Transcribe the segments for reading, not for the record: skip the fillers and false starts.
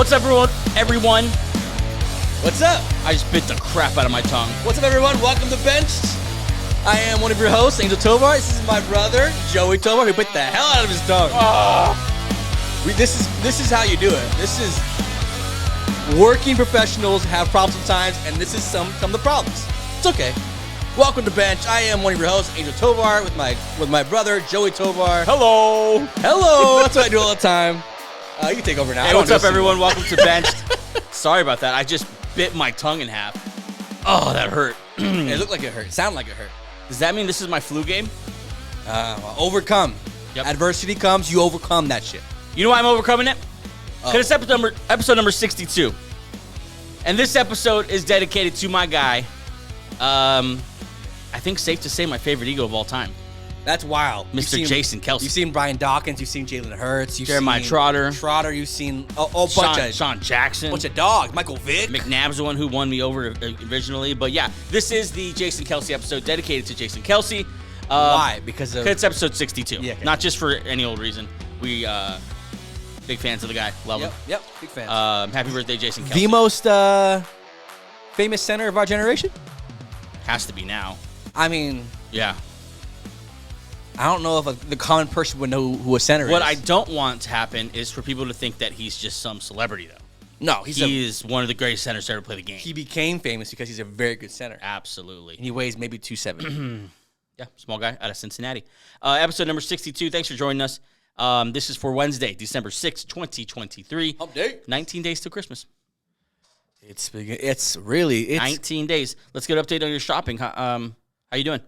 What's up, everyone? What's up? I just bit the crap out of my tongue. What's up, everyone? Welcome to Benched. I am one of your hosts, Angel Tovar. This is my brother, Joey Tovar, who bit the hell out of his tongue. This is how you do it. This is working professionals have problems sometimes, and this is some of the problems. It's okay. Welcome to Bench. I am one of your hosts, Angel Tovar, with my brother, Joey Tovar. Hello. That's what I do all the time. You can take over now. Hey, what's up, everyone? Welcome to Benched. Sorry about that. I just bit my tongue in half. Oh, that hurt. It looked like it hurt. It sounded like it hurt. Does that mean this is my flu game? Overcome. Yep. Adversity comes, you overcome that shit. You know why I'm overcoming it? Because it's episode number 62. And this episode is dedicated to my guy. I think safe to say my favorite Eagle of all time. That's wild. Mr. Jason Kelce. You've seen Brian Dawkins. You've seen Jalen Hurts. You've Jeremiah seen Trotter. You've seen Sean Jackson. Bunch of dogs. Michael Vick. McNabb's the one who won me over originally. But yeah, this is the Jason Kelce episode dedicated to Jason Kelce. Why? Because it's episode 62. Yeah, okay. Not just for any old reason. We big fans of the guy. Love him. Yep. Big fans. Happy birthday, Jason Kelce. The most famous center of our generation? Has to be now. I mean, Yeah. I don't know if the common person would know who a center is. What I don't want to happen is for people to think that he's just some celebrity, though. No, he is one of the greatest centers to ever play the game. He became famous because he's a very good center. Absolutely. And he weighs maybe 270. Yeah, small guy out of Cincinnati. Episode number 62. Thanks for joining us. This is for Wednesday, December 6th, 2023. Update. 19 days till Christmas. It's 19 days. Let's get an update on your shopping. How you doing?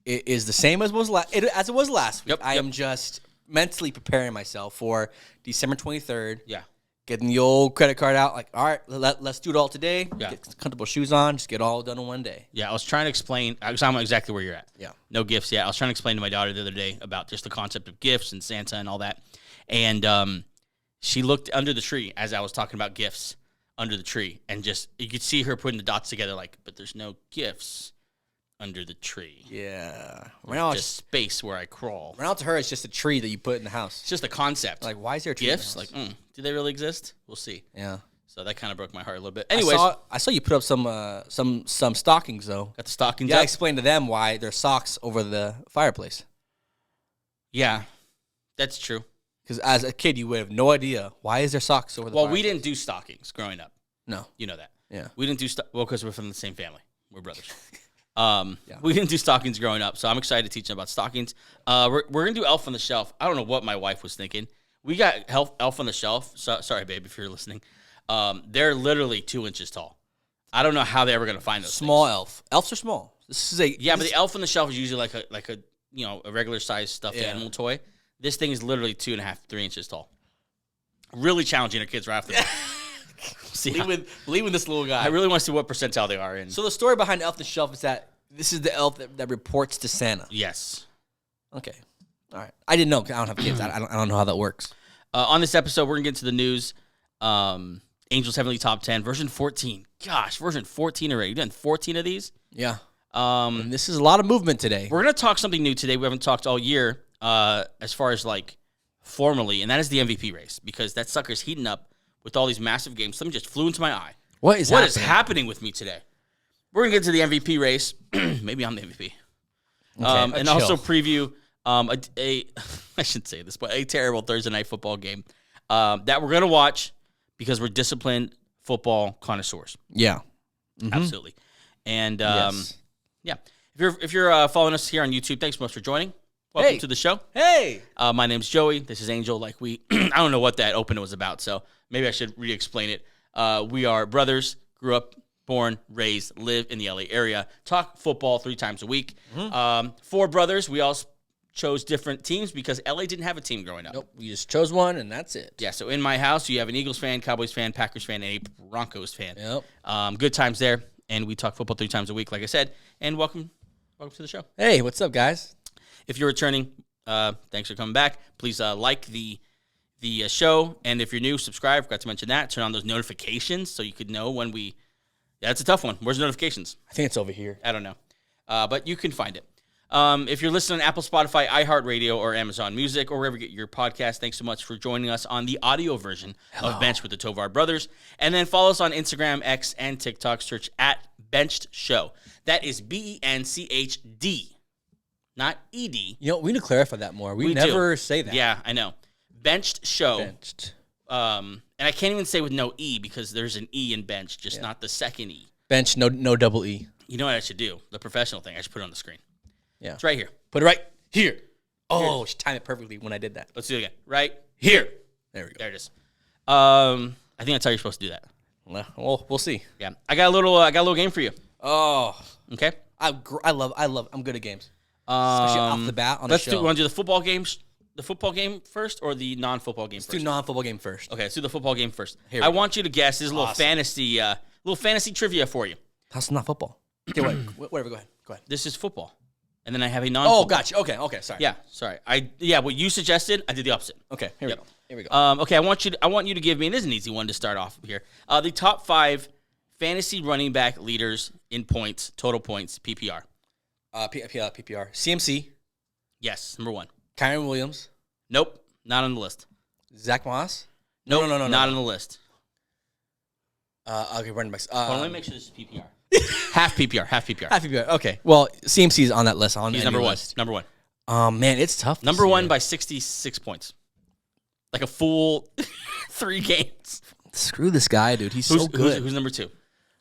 It is the same as it was last week. Yep, I am just mentally preparing myself for December 23rd. Yeah. Getting the old credit card out. Like, all right, let's do it all today. Yeah. Get comfortable shoes on. Just get it all done in one day. Yeah, I was trying to explain. I know exactly where you're at. Yeah. No gifts yet. I was trying to explain to my daughter the other day about just the concept of gifts and Santa and all that. And she looked under the tree as I was talking about gifts under the tree. And just, you could see her putting the dots together like, but there's no gifts under the tree. Yeah. Right now, just space where I crawl. Right now to her, it's just a tree that you put in the house. It's just a concept. Like, why is there a tree gifts? in the house? Like, do they really exist? We'll see. Yeah. So that kind of broke my heart a little bit. Anyways, I saw you put up some stockings though. Got the stockings. You gotta up. explain to them why there's socks over the fireplace. Yeah, that's true. Because as a kid, you would have no idea why is there socks over the fireplace. Well, we didn't do stockings growing up. No. You know that. Yeah. We didn't do because we're from the same family. We're brothers. Yeah. We didn't do stockings growing up, so I'm excited to teach them about stockings. We're gonna do Elf on the Shelf. I don't know what my wife was thinking. We got Elf on the Shelf. sorry, babe, if you're listening. They're literally 2 inches tall. I don't know how they're ever gonna find those. Small things. elf. Elves are small. This is but the Elf on the Shelf is usually like a a regular sized stuffed animal toy. This thing is literally 2.5, 3 inches tall. Really challenging our kids right after that. Believe in this little guy. I really want to see what percentile they are in. So the story behind Elf on the Shelf is that this is the elf that reports to Santa. Yes. Okay. All right. I didn't know because I don't have kids. I don't know how that works. On this episode, we're going to get to the news. Angels Heavenly Top 10, version 14. Gosh, version 14 already. You've done 14 of these? Yeah. And this is a lot of movement today. We're going to talk something new today. We haven't talked all year as far as like formally, and that is the MVP race because that sucker's heating up with all these massive games. Something just flew into my eye. What is happening with me today? We're going to get to the MVP race. Maybe I'm the MVP. Okay, and also preview I shouldn't say this, but a terrible Thursday night football game that we're going to watch because we're disciplined football connoisseurs. Yeah. Mm-hmm. Absolutely. And yes. Yeah, if you're following us here on YouTube, thanks so much for joining. Welcome to the show. Hey. My name's Joey. This is Angel. I don't know what that opener was about, so maybe I should re-explain it. We are brothers, grew up, born, raised, live in the LA area, talk football 3 times a week. Mm-hmm. 4 brothers. We all chose different teams because LA didn't have a team growing up. Nope. We just chose one, and that's it. Yeah, so in my house, you have an Eagles fan, Cowboys fan, Packers fan, and a Broncos fan. Yep. Good times there, and we talk football 3 times a week, like I said. And welcome to the show. Hey, what's up, guys? If you're returning, thanks for coming back. Please like the show, and if you're new, subscribe. Forgot to mention that. Turn on those notifications so you could know when we. Yeah, it's a tough one. Where's the notifications? I think it's over here. I don't know, but you can find it. If you're listening on Apple, Spotify, iHeartRadio, or Amazon Music, or wherever you get your podcast, thanks so much for joining us on the audio version of Bench with the Tovar Brothers. And then follow us on Instagram, X, and TikTok. Search at Benched Show. That is BENCHD, not ED. You know, we need to clarify that more. We never say that. Yeah, I know. Benched Show. Benched. And I can't even say with no E because there's an E in bench, just not the second E. Bench, no double E. You know what I should do? The professional thing. I should put it on the screen. Yeah. It's right here. Put it right here. Oh, she timed it perfectly when I did that. Let's do it again. Right here. There we go. There it is. I think that's how you're supposed to do that. Well, we'll see. Yeah. I got a little game for you. Oh. Okay. I'm good at games. Especially off the bat on the show. Want to do the football game first or the non-football game first? Let's do non-football game first. Okay, let's do the football game first. I want you to guess. This is a little fantasy trivia for you. That's not football. Okay, whatever. Go ahead. This is football. And then I have a non-football. Oh, gotcha. Okay, sorry. Yeah, sorry. What you suggested, I did the opposite. Okay, here we go. Okay, I want you to give me, and this is an easy one to start off here, the top 5 fantasy running back leaders in points, total points, PPR. PPR. CMC. Yes, number 1. Kyron Williams. Nope, not on the list. Zach Moss. No, not on the list. Okay, running backs. Let me make sure this is PPR. Half PPR. Half PPR. Okay. Well, CMC is on that list. He's number 1. Number 1. Man, it's tough. Number 1 by 66 points. Like a full 3 games. Screw this guy, dude. He's so good. Who's number 2?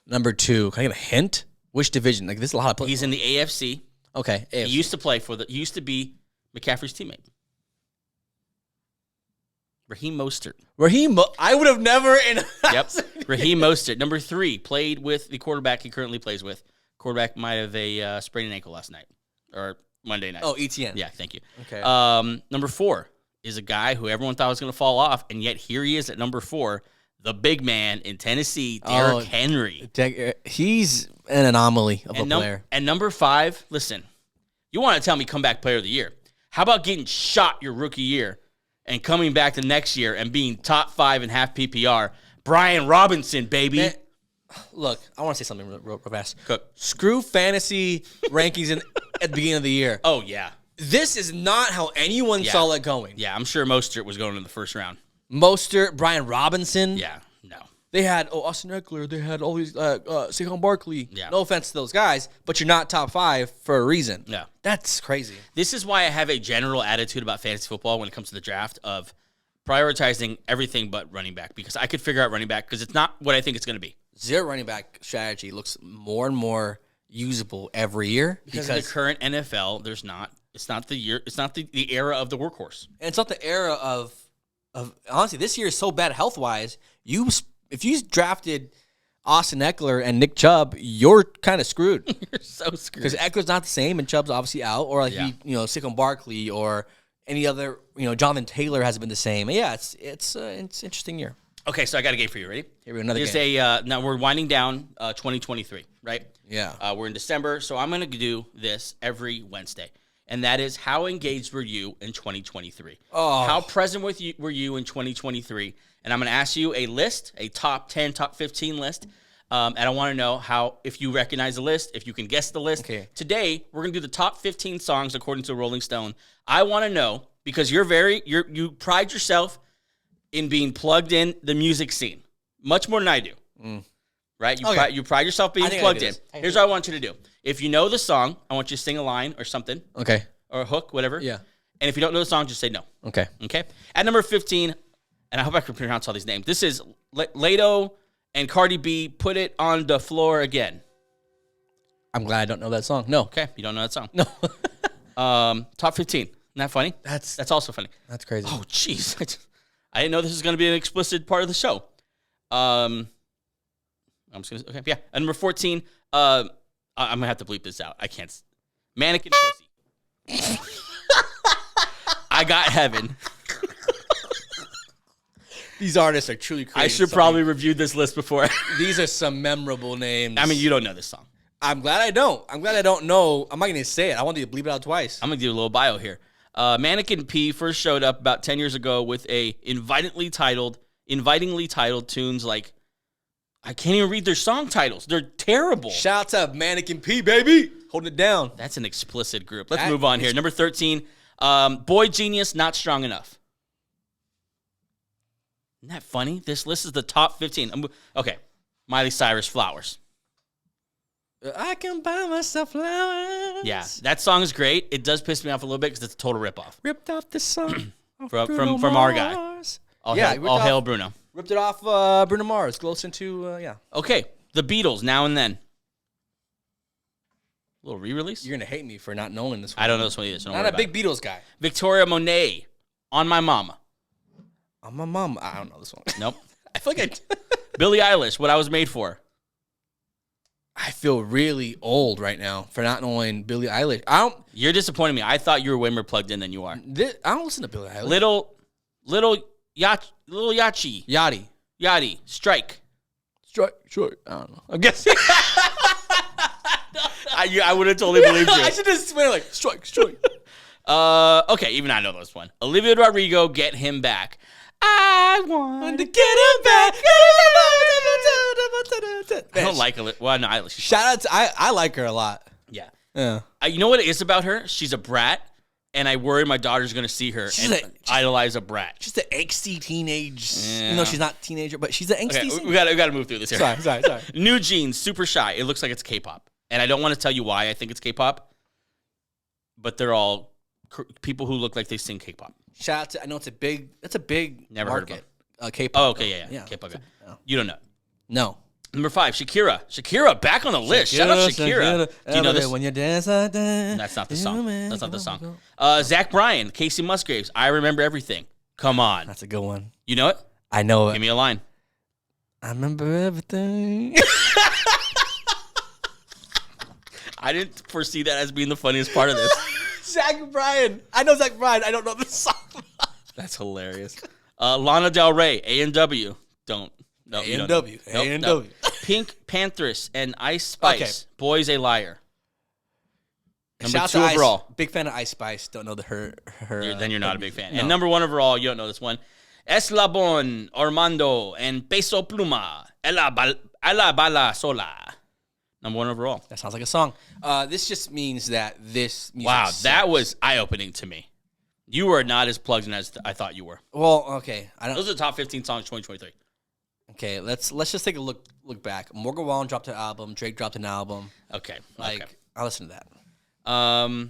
Number 2. Can I get a hint? Which division? Like, this is a lot of players. He's in the AFC. Okay. AFC. He used to be McCaffrey's teammate. Raheem Mostert. I would have never. Yep. Raheem Mostert. Number 3, played with the quarterback he currently plays with. Quarterback might have a sprained ankle last night or Monday night. Oh, ETN. Yeah, thank you. Okay. Number 4 is a guy who everyone thought was going to fall off, and yet here he is at number 4, the big man in Tennessee, Derrick Henry. He's an anomaly of a player. And number 5, listen, you want to tell me comeback player of the year. How about getting shot your rookie year and coming back the next year and being top 5 in half PPR? Brian Robinson, baby. Man, look, I want to say something real fast. Cook. Screw fantasy rankings at the beginning of the year. Oh, yeah. This is not how anyone saw it going. Yeah, I'm sure Mostert was going in the first round. Mostert, Brian Robinson. Yeah, no. They had Austin Eckler. They had all these Saquon Barkley. Yeah. No offense to those guys, but you're not top 5 for a reason. Yeah. That's crazy. This is why I have a general attitude about fantasy football when it comes to the draft of prioritizing everything but running back, because I could figure out running back because it's not what I think it's going to be. Zero running back strategy looks more and more usable every year because in the current NFL, it's not the era of the workhorse. And it's not the era of honestly, this year is so bad health-wise. If you drafted Austin Eckler and Nick Chubb, you're kind of screwed. You're so screwed. Because Eckler's not the same and Chubb's obviously out, or like Saquon Barkley or any other, Jonathan Taylor hasn't been the same. Yeah, it's an interesting year. Okay, so I got a game for you. Ready? Here we go, another game. Now we're winding down 2023, right? Yeah. We're in December, so I'm going to do this every Wednesday. And that is, how engaged were you in 2023? Oh. How present were you in 2023? And I'm going to ask you a list, a top 10, top 15 list. And I want to know if you recognize the list, if you can guess the list. Okay. Today, we're going to do the top 15 songs according to Rolling Stone. I want to know, because you pride yourself in being plugged in the music scene, much more than I do. Right? You pride yourself being plugged in. Here's what I want you to do. If you know the song, I want you to sing a line or something. Okay. Or a hook, whatever. Yeah. And if you don't know the song, just say no. Okay. Okay? At number 15, and I hope I can pronounce all these names, this is Lato and Cardi B, Put It on the Floor Again. I'm glad I don't know that song. No. Okay, you don't know that song. No. Top 15. Isn't that funny? That's also funny. That's crazy. Oh, jeez. I didn't know this was going to be an explicit part of the show. I'm just going to, okay, yeah. At number 14, I'm going to have to bleep this out. I can't. Mannequin Pussy. I Got Heaven. These artists are truly creative. I should probably review this list before. These are some memorable names. I mean, you don't know this song. I'm glad I don't. I'm glad I don't know. I'm not going to say it. I want you to bleep it out twice. I'm going to do a little bio here. Mannequin P first showed up about 10 years ago with a invitingly titled tunes like, I can't even read their song titles. They're terrible. Shout out to Mannequin P, baby. Holding it down. That's an explicit group. Let's move on here. Number 13, Boy Genius, Not Strong Enough. Isn't that funny? This list is the top 15. Okay, Miley Cyrus, Flowers. I can buy myself flowers. Yeah, that song is great. It does piss me off a little bit because it's a total ripoff. Ripped off this song from our guy. All hail Bruno. Ripped it off Bruno Mars. Close into, Okay, The Beatles, Now and Then. A little re-release? You're going to hate me for not knowing this one. I don't know this one either, so don't worry Not a about big Beatles guy. Victoria Monet, On My Mama. On My Mama. I don't know this one. Nope. I feel like Billie Eilish, What I Was Made For. I feel really old right now for not knowing Billie Eilish. You're disappointing me. I thought you were way more plugged in than you are. I don't listen to Billie Eilish. Little Yachi. Yachty. Strike. I don't know. I'm guessing. I would have totally believed you. I should just swear like strike. Okay, even I know this one. Olivia Rodrigo, Get Him Back. I want to get him back. I don't like Olivia. Well, no, I shout out to I like her a lot. Yeah. Yeah. You know what it is about her? She's a brat, and I worry my daughter's going to see her idolize a brat. She's an angsty teenage. Yeah. You know, she's not a teenager, but she's an angsty. Okay, we got to move through this here. Sorry. New Jeans, Super Shy. It looks like it's K-pop. And I don't want to tell you why I think it's K-pop, but they're all people who look like they sing K-pop. Shout out to, I know that's a big Never market. Heard of K-pop. Oh, okay, yeah. K-pop guy. You don't know. No. Number 5, Shakira back on the list. Shout out Shakira. Do you know this? When you dance like that. That's not the song. That's not the song. Zach Bryan, Casey Musgraves, I Remember Everything. Come on. That's a good one. You know it? I know it. Give me a line. I remember everything. I didn't foresee that as being the funniest part of this. Zach Bryan. I know Zach Bryan. I don't know the song. That's hilarious. Lana Del Rey, A&W. Don't. No, A&W. A&W. Pink Panthers and Ice Spice. Okay. Boy's a Liar. Number 2 overall. Big fan of Ice Spice. Don't know her. Then you're not a big fan. No. And number 1 overall, you don't know this one. Eslabon, Armando, and Peso Pluma. Ella Bala Sola. Number 1 overall. That sounds like a song. This just means that this music Wow, sucks. That was eye-opening to me. You were not as plugged in as I thought you were. Well, okay. Those are the top 15 songs 2023. Okay, let's just take a look back. Morgan Wallen dropped an album. Drake dropped an album. Okay. I'll listen to that.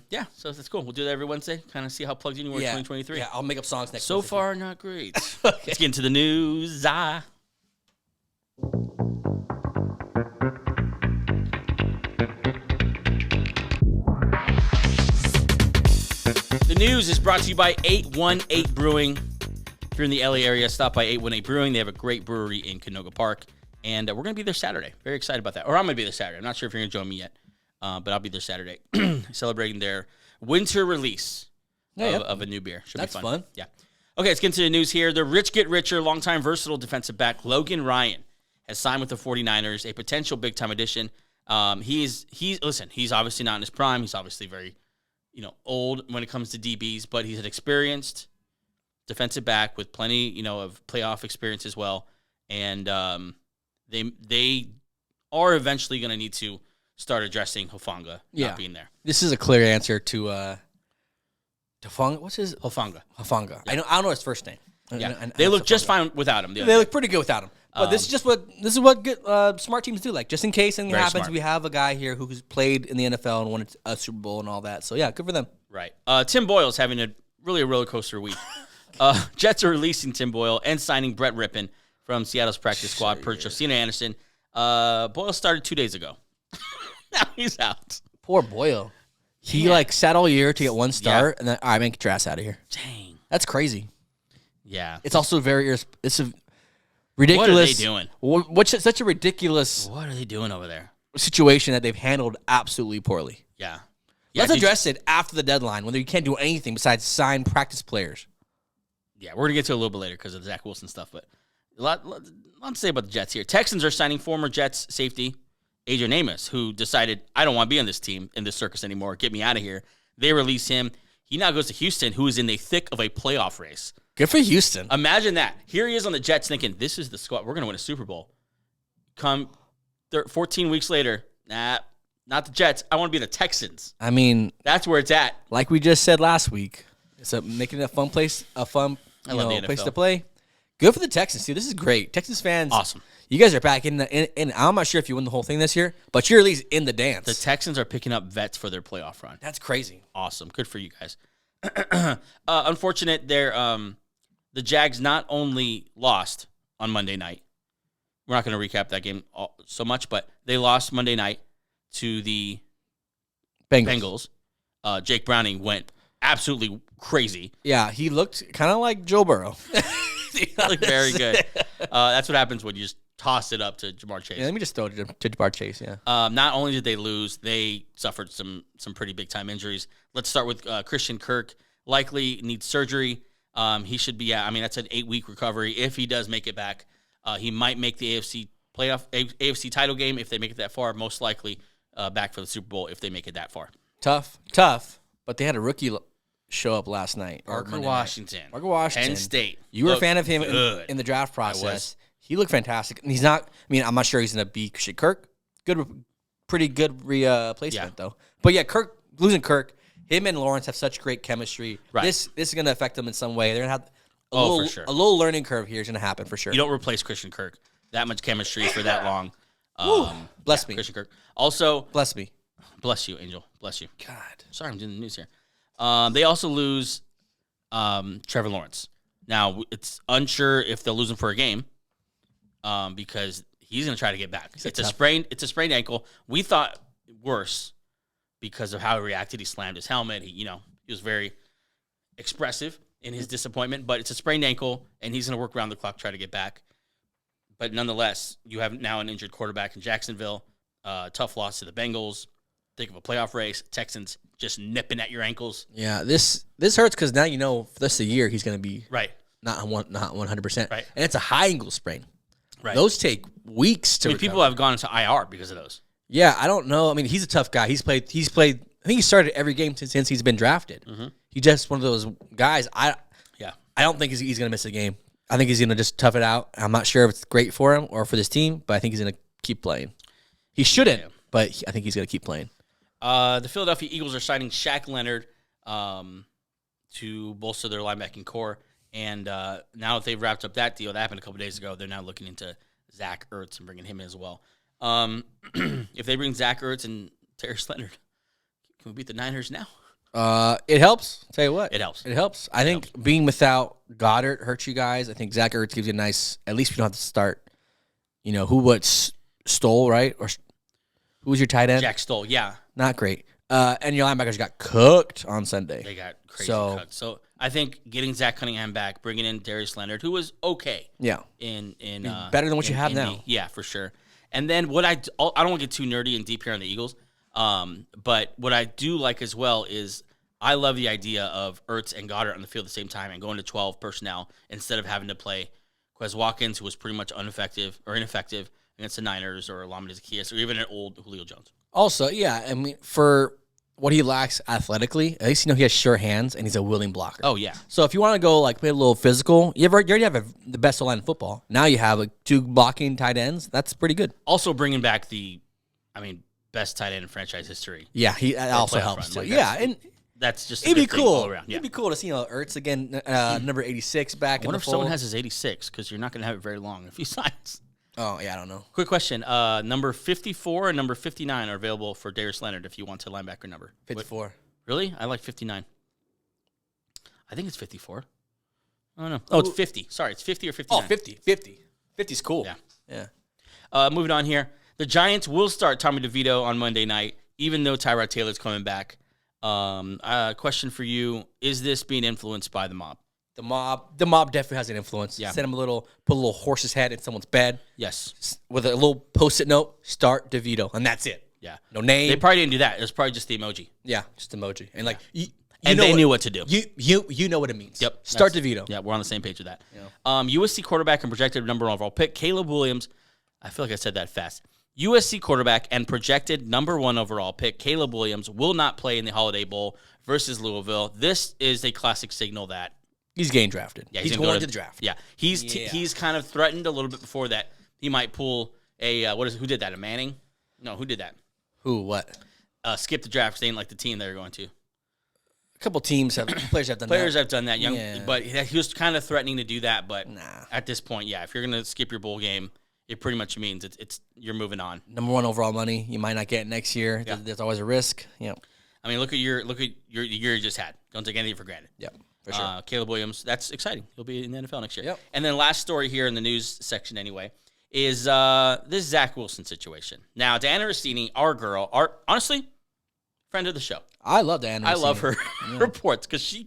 Yeah, so that's cool. We'll do that every Wednesday. Kind of see how plugged in you were in 2023. Yeah, I'll make up songs next So Wednesday. far, not great. Okay. Let's get into the news. The news is brought to you by 818 Brewing. If you're in the LA area, stop by 818 Brewing. They have a great brewery in Canoga Park, and we're going to be there Saturday. Very excited about that. Or I'm going to be there Saturday. I'm not sure if you're going to join me yet, but I'll be there Saturday celebrating their winter release of a new beer. Should That's be fun. fun. Yeah. Okay, let's get into the news here. The rich get richer, longtime versatile defensive back Logan Ryan has signed with the 49ers, a potential big-time addition. He's obviously not in his prime. He's obviously very old when it comes to DBs, but he's an experienced defensive back with plenty, of playoff experience as well. And they are eventually going to need to start addressing Hufanga not being there. This is a clear answer to Hufanga. What's his Hufanga? Hufanga. Yeah. I don't know his first name. Yeah, they look just fine without him. They look pretty good without him. But this is what good smart teams do. Like, just in case anything happens, we have a guy here who's played in the NFL and won a Super Bowl and all that. So yeah, good for them. Right. Tim Boyle's having a roller coaster week. Jets are releasing Tim Boyle and signing Brett Rippon from Seattle's practice squad per Josina Anderson. Boyle started 2 days ago. Now he's out. Poor Boyle. He sat all year to get one start, and then all right, man, get your ass out of here. Dang, that's crazy. Yeah, it's also it's a ridiculous. What are they doing? What's such a ridiculous? What are they doing over there? Situation that they've handled absolutely poorly. Yeah. Let's address it after the deadline, when you can't do anything besides sign practice players. Yeah, we're gonna get to it a little bit later because of the Zach Wilson stuff, but a lot to say about the Jets here. Texans are signing former Jets safety Adrian Amos, who decided, I don't want to be on this team, in this circus anymore. Get me out of here. They release him. He now goes to Houston, who is in the thick of a playoff race. Good for Houston. Imagine that. Here he is on the Jets thinking, this is the squad. We're going to win a Super Bowl. 14 weeks later, not the Jets. I want to be the Texans. I mean, That's where it's at. like we just said last week, it's making it a fun place, place NFL. to play. Good for the Texans, too. This is great. Texans fans. Awesome. You guys are back in I'm not sure if you win the whole thing this year, but you're at least in the dance. The Texans are picking up vets for their playoff run. That's crazy. Awesome. Good for you guys. Unfortunate, the Jags not only lost on Monday night. We're not going to recap that game so much, but they lost Monday night to the Bengals. Jake Browning went absolutely crazy. Yeah, he looked kind of like Joe Burrow. He looked very good. That's what happens when you just toss it up to Jamar Chase. Yeah, let me just throw it to Jamar Chase, yeah. Not only did they lose, they suffered some pretty big-time injuries. Let's start with Christian Kirk. Likely needs surgery. He should be out. I mean, that's an 8-week recovery. If he does make it back, he might make the AFC title game if they make it that far. Most likely back for the Super Bowl if they make it that far. Tough. But they had a rookie show up last night. Parker Washington. Penn State. You were a fan of him in the draft process. He looked fantastic. And he's not, I mean, I'm not sure he's going to be Christian Kirk. Pretty good replacement, though. But yeah, losing Kirk, him and Lawrence have such great chemistry. Right. This is going to affect them in some way. They're going to have for sure. A little learning curve here is going to happen for sure. You don't replace Christian Kirk. That much chemistry for that long. Bless me. Christian Kirk. Also, bless me. Bless you, Angel. Bless you. God. Sorry, I'm doing the news here. They also lose Trevor Lawrence. Now, it's unsure if they'll lose him for a game because he's going to try to get back. It's a sprained ankle. We thought worse because of how he reacted. He slammed his helmet. He was very expressive in his disappointment, but it's a sprained ankle, and he's going to work around the clock to try to get back. But nonetheless, you have now an injured quarterback in Jacksonville. Tough loss to the Bengals. Think of a playoff race. Texans just nipping at your ankles. Yeah, this hurts because now for the rest of the year he's going to be not 100%. Right, and it's a high ankle sprain. Right, those take weeks to recover. People have gone into IR because of those. Yeah, I don't know. I mean, he's a tough guy. He's played. I think he started every game since he's been drafted. Mm-hmm. He's just one of those guys. I don't think he's going to miss a game. I think he's going to just tough it out. I'm not sure if it's great for him or for this team, but I think he's going to keep playing. He shouldn't, but I think he's going to keep playing. The Philadelphia Eagles are signing Shaq Leonard to bolster their linebacking core. And now that they've wrapped up that deal, that happened a couple days ago, they're now looking into Zach Ertz and bringing him in as well. If they bring Zach Ertz and Darius Leonard, can we beat the Niners now? It helps. I'll tell you what. It helps. It helps. I think being without Goddard hurts you guys. I think Zach Ertz gives you a nice, at least you don't have to start, Stoll, right? Or who was your tight end? Jack Stoll, yeah. Not great. And your linebackers got cooked on Sunday. They got crazy cooked. So I think getting Zach Cunningham back, bringing in Darius Leonard, who was okay. Yeah. In better than what you have now. Yeah, for sure. And then I don't want to get too nerdy and deep here on the Eagles, but what I do like as well is I love the idea of Ertz and Goddard on the field at the same time and going to 12 personnel instead of having to play Quez Watkins, who was pretty much ineffective against the Niners or Lamine Zaccheaus or even an old Julio Jones. Also, yeah, I mean, for what he lacks athletically, at least he has sure hands and he's a willing blocker. Oh, yeah. So if you want to go play a little physical, you already have the best line in football. Now you have 2 blocking tight ends. That's pretty good. Also bringing back best tight end in franchise history. Yeah, that also helps too. And that's just it'd be cool. All around. Yeah. It'd be cool to see Ertz again, number 86 back in the fold. I wonder if someone has his 86 because you're not going to have it very long if he signs. Oh, yeah, I don't know. Quick question. Number 54 and number 59 are available for Darius Leonard if you want to linebacker number. 54. Really? I like 59. I think it's 54. I don't know. Oh, it's 50. Sorry, it's 50 or 59. Oh, 50. 50. 50's cool. Yeah. Moving on here. The Giants will start Tommy DeVito on Monday night, even though Tyrod Taylor's coming back. Question for you. Is this being influenced by the mob? The mob definitely has an influence. Yeah. Put a little horse's head in someone's bed. Yes. With a little post-it note, start DeVito, and that's it. Yeah. No name. They probably didn't do that. It was probably just the emoji. Yeah, just emoji. And they knew what to do. You know what it means. Yep. Start DeVito. Yeah, we're on the same page with that. Yeah. USC quarterback and projected number 1 overall pick, Caleb Williams. I feel like I said that fast. USC quarterback and projected number 1 overall pick, Caleb Williams, will not play in the Holiday Bowl versus Louisville. This is a classic signal that he's getting drafted. Yeah, he's going to the draft. Yeah, he's kind of threatened a little bit before that he might pull a who did that? A Manning? No, who did that? Who? What? Skip the draft. They ain't like the team they're going to. A couple teams players have done Players that. have done that, but he was kind of threatening to do that. But at this point, if you're gonna skip your bowl game, it pretty much means it's you're moving on. Number 1 overall money, you might not get it next year. Yeah. There's always a risk. Yeah. I mean, look at your year you just had. Don't take anything for granted. Yeah, for sure. Caleb Williams, that's exciting. He'll be in the NFL next year. Yep. And then last story here in the news section anyway is this Zach Wilson situation. Now, Diana Rossini, our girl, honestly, friend of the show. I love Diana Rossini. I love her reports because she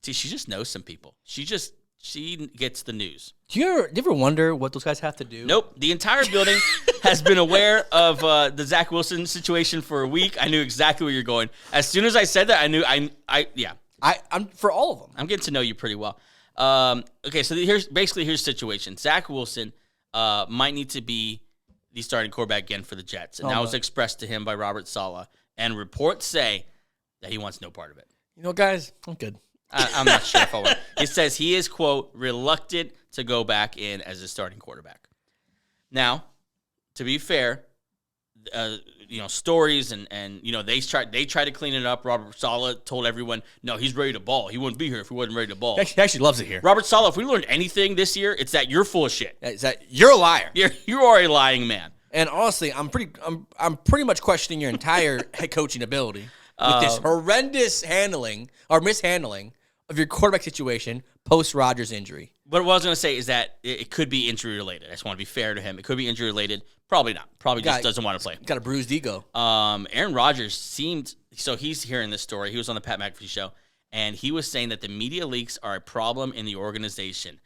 just knows some people. She gets the news. Do you ever wonder what those guys have to do? Nope. The entire building has been aware of the Zach Wilson situation for a week. I knew exactly where you're going. As soon as I said that, I knew. I'm for all of them. I'm getting to know you pretty well. Okay, so here's the situation. Zach Wilson might need to be the starting quarterback again for the Jets, and that was expressed to him by Robert Saleh. And reports say that he wants no part of it. You know, guys, I'm good. I'm not sure if I want. It says he is, quote, reluctant to go back in as a starting quarterback. Now, to be fair, stories and they try to clean it up. Robert Saleh told everyone, no, he's ready to ball. He wouldn't be here if he wasn't ready to ball. He actually loves it here. Robert Saleh, if we learned anything this year, it's that you're full of shit. Is that you're a liar. You are a lying man. And honestly, I'm pretty much questioning your entire head coaching ability with this horrendous handling or mishandling of your quarterback situation post Rodgers injury. But what I was going to say is that it could be injury related. I just want to be fair to him. It could be injury related. Probably not. Probably just doesn't want to play. Got a bruised ego. Aaron Rodgers so he's hearing this story. He was on the Pat McAfee show, and he was saying that the media leaks are a problem in the organization.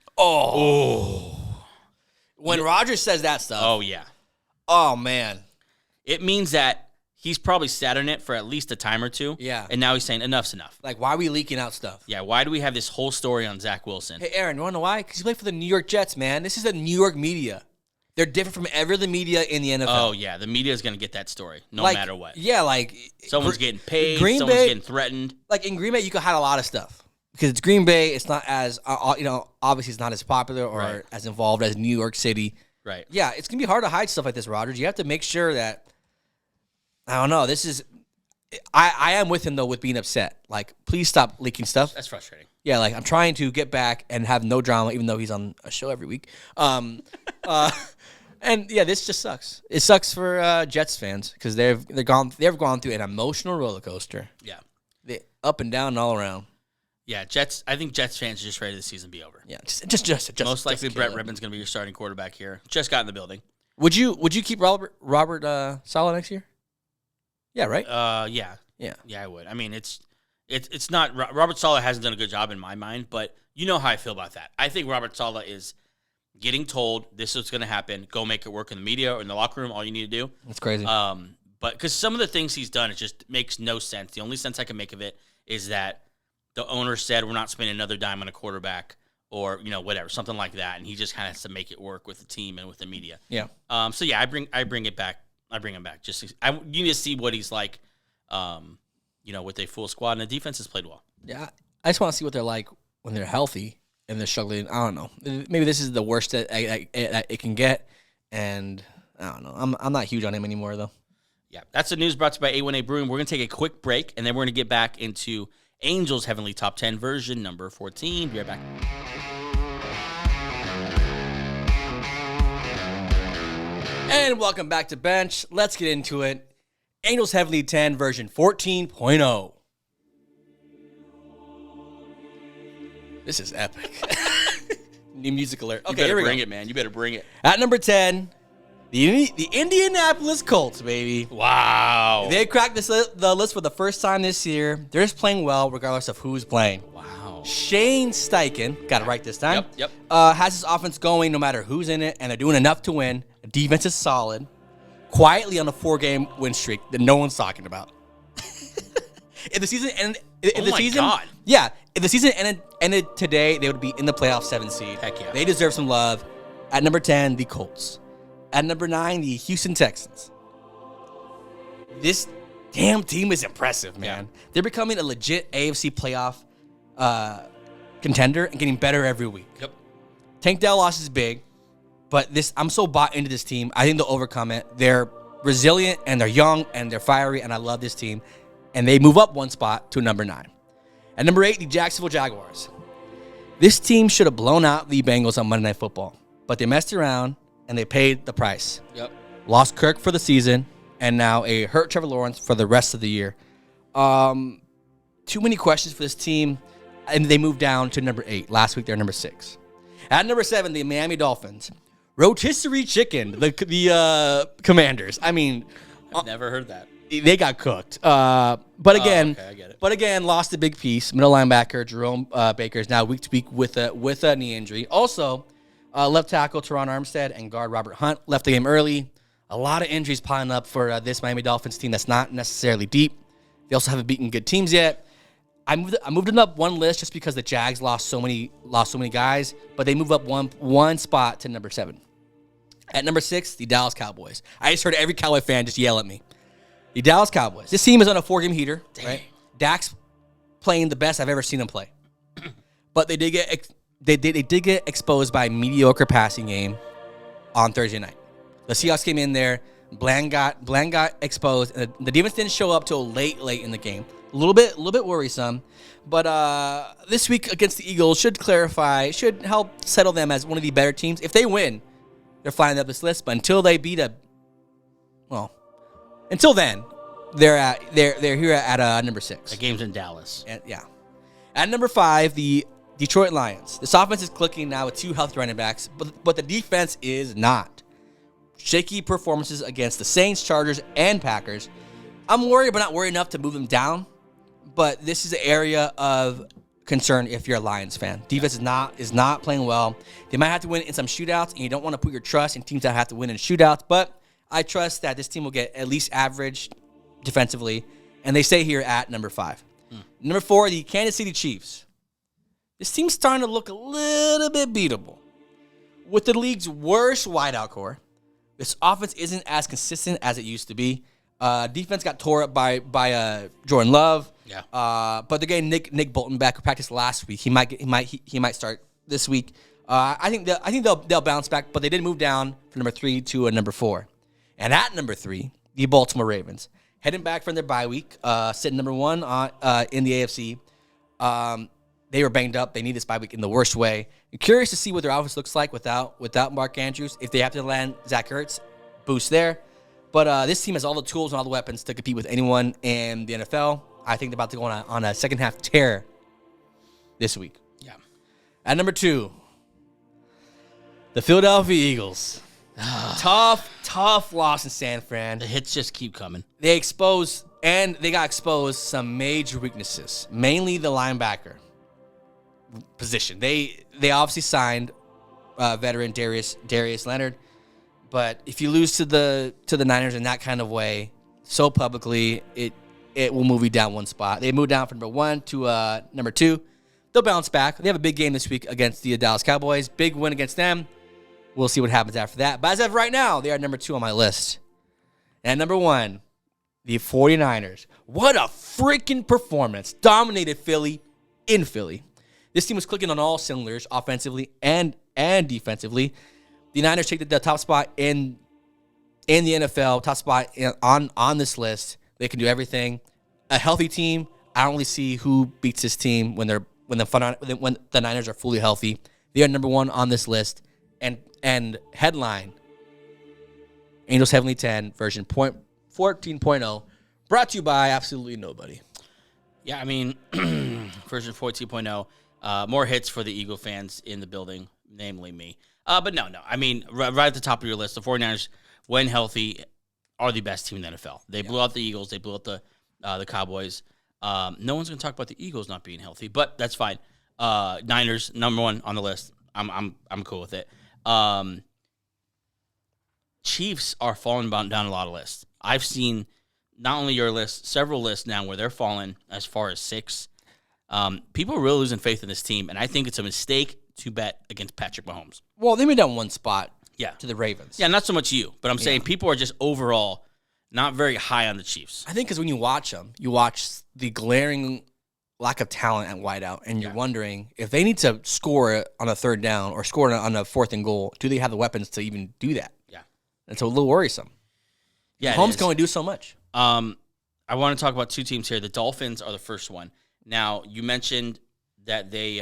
When Rodgers says that stuff. Oh, yeah. Oh, man. It means that he's probably sat on it for at least a time or two. Yeah. And now he's saying enough's enough. Like, why are we leaking out stuff? Yeah, why do we have this whole story on Zach Wilson? Hey, Aaron, you want to know why? Because he played for the New York Jets, man. This is the New York media. They're different from every other media in the NFL. Oh, yeah. The media is going to get that story no matter what. Yeah, like. Someone's getting paid. Someone's getting threatened. Like, in Green Bay, you could hide a lot of stuff. Because it's Green Bay. It's not as, obviously it's not as popular or as involved as New York City. Right. Yeah, it's going to be hard to hide stuff like this, Rodgers. You have to make sure that, I don't know, this is, I am with him, though, with being upset. Like, please stop leaking stuff. That's frustrating. Yeah, like, I'm trying to get back and have no drama, even though he's on a show every week. And, yeah, this just sucks. It sucks for Jets fans because they've gone through an emotional roller coaster. Yeah. Up and down and all around. Yeah, I think Jets fans are just ready to the season be over. Yeah, just most likely Brett Rippon's going to be your starting quarterback here. Just got in the building. Would you keep Robert Saleh next year? Yeah, right? Yeah. Yeah, I would. I mean, it's not Robert Saleh hasn't done a good job in my mind, but you know how I feel about that. I think Robert Saleh is getting told this is going to happen, go make it work in the media or in the locker room, all you need to do. That's crazy. But because some of the things he's done, it just makes no sense. The only sense I can make of it is that the owner said we're not spending another dime on a quarterback or, whatever, something like that. And he just kind of has to make it work with the team and with the media. Yeah. So, yeah, I bring it back. I bring him back. You need to see what he's like, with a full squad. And the defense has played well. Yeah. I just want to see what they're like when they're healthy and they're struggling. I don't know. Maybe this is the worst that it can get. And I don't know. I'm not huge on him anymore, though. Yeah. That's the news brought to you by A1A Brewing. We're going to take a quick break, and then we're going to get back into Angels Heavenly Top 10 version number 14. Be right back. And welcome back to Bench. Let's get into it. Angels Heavenly 10 version 14.0. This is epic. New music alert. Okay, here we go. Bring it, man. You better bring it. At number 10, the Indianapolis Colts, baby. Wow. They cracked the list for the first time this year. They're just playing well regardless of who's playing. Wow. Shane Steichen, got it right this time. Yep. Has his offense going no matter who's in it, and they're doing enough to win. The defense is solid. Quietly on a 4-game win streak that no one's talking about. If the season ended, yeah, if the season ended today, they would be in the playoff 7 seed. Heck yeah. They deserve some love. At number 10, the Colts. At number 9, the Houston Texans. This damn team is impressive, man. Yeah. They're becoming a legit AFC playoff contender and getting better every week. Yep. Tank Dell loss is big, but I'm so bought into this team. I think they'll overcome it. They're resilient, and they're young, and they're fiery, and I love this team. And they move up one spot to number 9. At number 8, the Jacksonville Jaguars. This team should have blown out the Bengals on Monday Night Football, but they messed around, and they paid the price. Yep. Lost Kirk for the season, and now a hurt Trevor Lawrence for the rest of the year. Too many questions for this team, and they moved down to number 8. Last week, they're number 6. At number 7, the Miami Dolphins. Rotisserie chicken, the Commanders. I mean, I've never heard that. they got cooked. But again, okay, I get it. But again, lost a big piece. Middle linebacker Jerome Baker is now week to week with a knee injury. Also, left tackle Teron Armstead and guard Robert Hunt left the game early. A lot of injuries piling up for this Miami Dolphins team that's not necessarily deep. They also haven't beaten good teams yet. I moved them up one list just because the Jags lost so many guys, but they move up one spot to number 7. At number 6, the Dallas Cowboys. I just heard every Cowboy fan just yell at me. The Dallas Cowboys. This team is on a 4-game heater, right? Dak's playing the best I've ever seen him play, but they did get exposed by a mediocre passing game on Thursday night. The Seahawks came in there. Bland got exposed. And the defense didn't show up till late in the game. A little bit worrisome, but this week against the Eagles should help settle them as one of the better teams. If they win, they're flying up this list. But until they until then, they're here at number 6. The game's in Dallas. And, yeah. At number 5, the Detroit Lions. This offense is clicking now with 2 healthy running backs, but the defense is not. Shaky performances against the Saints, Chargers, and Packers. I'm worried, but not worried enough to move them down. But this is an area of concern if you're a Lions fan. Defense is not playing well. They might have to win in some shootouts, and you don't want to put your trust in teams that have to win in shootouts. But I trust that this team will get at least average defensively, and they stay here at number 5. Number 4, the Kansas City Chiefs. This team's starting to look a little bit beatable. With the league's worst wideout core, this offense isn't as consistent as it used to be. Defense got tore up by Jordan Love. Yeah. But they're getting Nick Bolton back, who practiced last week. He might start this week. I think they'll bounce back, but they did move down from number 3 to a number 4. And at number 3, the Baltimore Ravens, heading back from their bye week, sitting number 1 in the AFC. They were banged up. They need this bye week in the worst way. I'm curious to see what their offense looks like without Mark Andrews. If they have to land Zach Ertz, boost there. But this team has all the tools and all the weapons to compete with anyone in the NFL. I think they're about to go on a second half tear this week. Yeah. At number 2, the Philadelphia Eagles. Tough loss in San Fran. The hits just keep coming. They got exposed some major weaknesses, mainly the linebacker position. They obviously signed veteran Darius Leonard, but if you lose to the Niners in that kind of way, so publicly, it will move you down one spot. They moved down from number 1 to number 2. They'll bounce back. They have a big game this week against the Dallas Cowboys. Big win against them. We'll see what happens after that. But as of right now, they are number 2 on my list. And number 1, the 49ers. What a freaking performance. Dominated Philly in Philly. This team was clicking on all cylinders, offensively and defensively. The Niners take the top spot in the NFL, top spot on this list. They can do everything. A healthy team. I don't really see who beats this team when the Niners are fully healthy. They are number 1 on this list. And headline, Angels Heavenly 10 version 14.0, brought to you by absolutely nobody. Yeah, I mean, version 14.0, more hits for the Eagle fans in the building, namely me. But no. I mean, right at the top of your list, the 49ers, when healthy, are the best team in the NFL. They blew out the Eagles. They blew out the Cowboys. No one's going to talk about the Eagles not being healthy, but that's fine. Niners, number 1 on the list. I'm cool with it. Chiefs are falling down a lot of lists. I've seen not only your list, several lists now where they're falling as far as 6. People are really losing faith in this team, and I think it's a mistake to bet against Patrick Mahomes. Well, they moved down one spot to the Ravens. Yeah, not so much you, but I'm saying people are just overall not very high on the Chiefs. I think because when you watch them, you watch the glaring lack of talent at wideout, and you're wondering if they need to score on a 3rd down or score on a 4th and goal, do they have the weapons to even do that? Yeah. It's a little worrisome. Yeah, Mahomes can only do so much. I want to talk about two teams here. The Dolphins are the first one. Now, you mentioned that they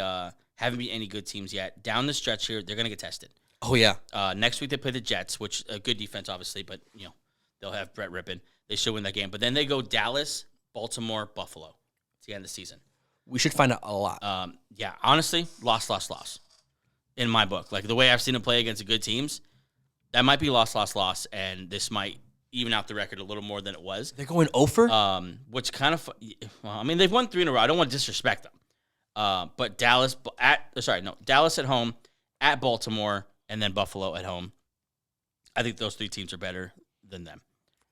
haven't beat any good teams yet. Down the stretch here, they're going to get tested. Oh, yeah. Next week, they play the Jets, which a good defense, obviously, but, they'll have Brett Rippon. They should win that game. But then they go Dallas, Baltimore, Buffalo. It's the end of the season. We should find out a lot. Yeah, honestly, loss in my book. Like, the way I've seen them play against good teams, that might be loss, and this might even out the record a little more than it was. They're going over? Which kind of, they've won 3 in a row. I don't want to disrespect them. But Dallas at home, at Baltimore, and then Buffalo at home. I think those 3 teams are better than them.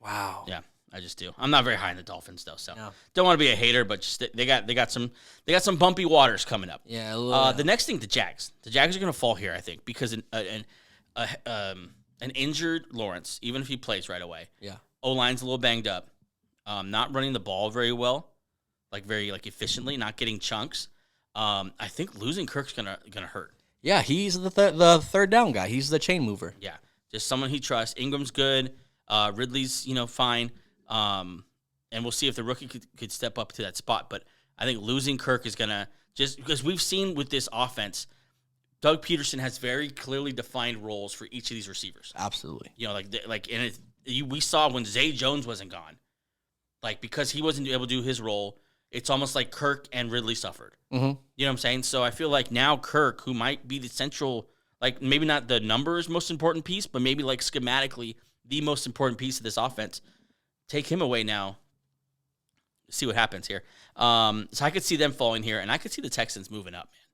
Wow. Yeah, I just do. I'm not very high in the Dolphins though, so don't want to be a hater, but just they got some bumpy waters coming up. Yeah. The next thing, the Jags. The Jags are going to fall here, I think, because an injured Lawrence, even if he plays right away. Yeah. O-line's a little banged up. Not running the ball very well, very efficiently, not getting chunks. I think losing Kirk's gonna hurt. Yeah, he's the third down guy. He's the chain mover. Yeah, just someone he trusts. Ingram's good. Ridley's fine. And we'll see if the rookie could step up to that spot. But I think losing Kirk is gonna just because we've seen with this offense, Doug Peterson has very clearly defined roles for each of these receivers. Absolutely. We saw when Zay Jones wasn't gone, because he wasn't able to do his role, it's almost like Kirk and Ridley suffered. Mm-hmm. You know what I'm saying? So I feel like now Kirk, who might be the central, maybe not the numbers most important piece, but maybe schematically the most important piece of this offense, take him away now. See what happens here. So I could see them falling here, and I could see the Texans moving up, man,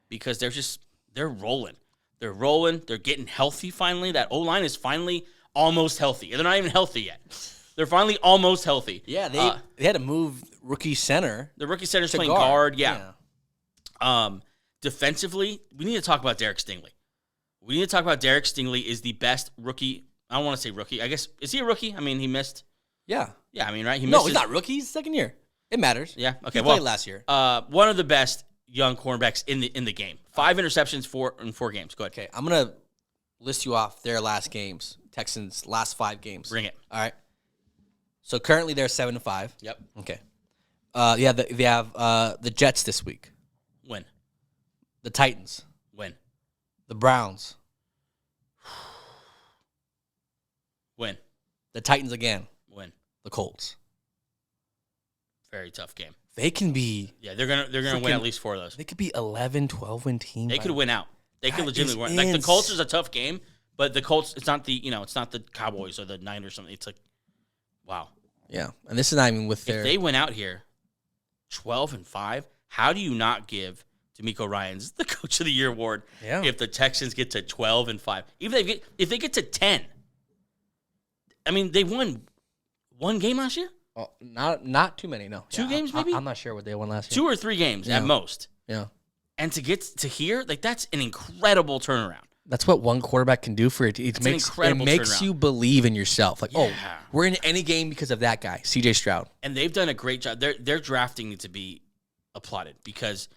because they're rolling. They're rolling. They're getting healthy finally. That O-line is finally almost healthy. They're not even healthy yet. They're finally almost healthy. Yeah, they had to move rookie center. The rookie center's playing guard. Yeah. Defensively, we need to talk about Derek Stingley. We need to talk about Derek Stingley is the best rookie. I don't want to say rookie. I guess, is he a rookie? He missed. Yeah. Yeah, right? No, he's not rookie. He's second year. It matters. Yeah. Okay. He played last year. One of the best young cornerbacks in the game. 5 interceptions in 4 games. Go ahead. Okay, I'm gonna list you off their last games. Texans' last 5 games. Bring it. All right. So currently they're 7-5. Yep. Okay. They have the Jets this week. Win. The Titans. Win. The Browns. Win. The Titans again. Win. The Colts. Very tough game. They can be. Yeah, they're gonna win at least 4 of those. They could be 11, 12-win team. They could win out. They could legitimately win. The Colts is a tough game, but the Colts, it's not the Cowboys or the Niners or something. It's wow. Yeah, and this is not even with their. If they went out here 12-5, how do you not give D'Amico Ryans the Coach of the Year award? Yeah. If the Texans get to 12-5, even if they get to 10, they won 1 game last year. Oh, not too many. No, 2 games maybe. I'm not sure what they won last year. 2 or 3 games at most. Yeah. And to get to here, that's an incredible turnaround. That's what one quarterback can do for it. It makes you believe in yourself. We're in any game because of that guy, CJ Stroud. And they've done a great job. Their drafting needs to be applauded because